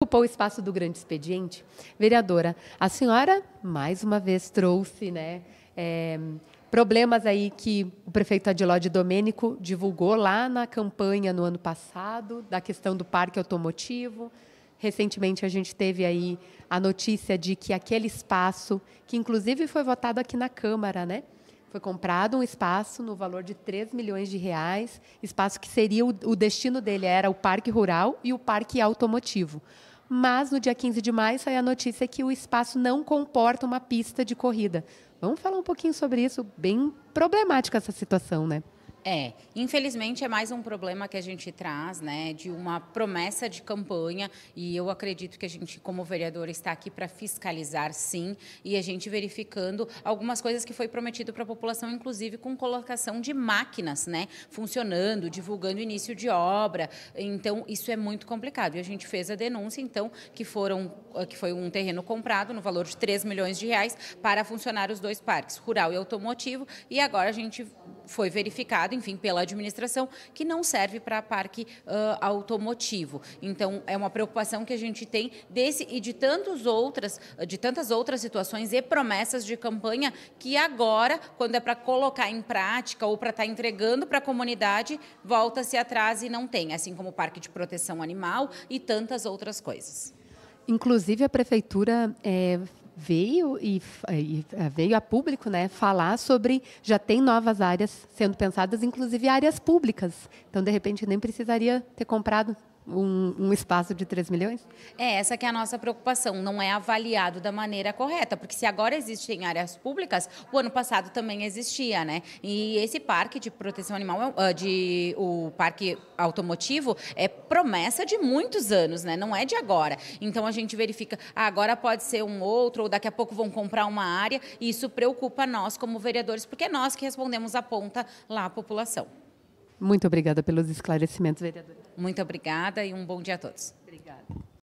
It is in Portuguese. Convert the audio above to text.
ocupou o espaço do grande expediente. Vereadora, a senhora, mais uma vez, trouxe, né, problemas aí que o prefeito Adiló Domênico divulgou lá na campanha no ano passado, da questão do parque automotivo. Recentemente, a gente teve aí a notícia de que aquele espaço, que inclusive foi votado aqui na Câmara, né? Foi comprado um espaço no valor de 3 milhões de reais, espaço que seria o destino dele era o Parque Rural e o Parque Automotivo. Mas, no dia 15 de maio, saiu a notícia que o espaço não comporta uma pista de corrida. Vamos falar um pouquinho sobre isso? Bem problemática essa situação, né? Infelizmente é mais um problema que a gente traz, né, de uma promessa de campanha, e eu acredito que a gente, como vereador, está aqui para fiscalizar, sim, e a gente verificando algumas coisas que foi prometido para a população, inclusive com colocação de máquinas, né, funcionando, divulgando início de obra. Então, isso é muito complicado. E a gente fez a denúncia, então, que foi um terreno comprado no valor de 3 milhões de reais para funcionar os dois parques, rural e automotivo, e agora a gente foi verificado, enfim, pela administração, que não serve para parque automotivo. Então, é uma preocupação que a gente tem desse e de tantas outras situações e promessas de campanha que agora, quando é para colocar em prática ou para estar entregando para a comunidade, volta-se atrás e não tem, assim como o Parque de Proteção Animal e tantas outras coisas. Inclusive, a prefeitura veio a público, né, falar sobre, já tem novas áreas sendo pensadas, inclusive áreas públicas. Então, de repente, nem precisaria ter comprado um espaço de 3 milhões? Essa que é a nossa preocupação, não é avaliado da maneira correta, porque se agora existem áreas públicas, o ano passado também existia, né? E esse parque de proteção animal, o parque automotivo, é promessa de muitos anos, né? Não é de agora. Então a gente verifica, agora pode ser um outro, ou daqui a pouco vão comprar uma área, e isso preocupa nós como vereadores, porque é nós que respondemos a ponta lá à população. Muito obrigada pelos esclarecimentos, vereadora. Muito obrigada e um bom dia a todos.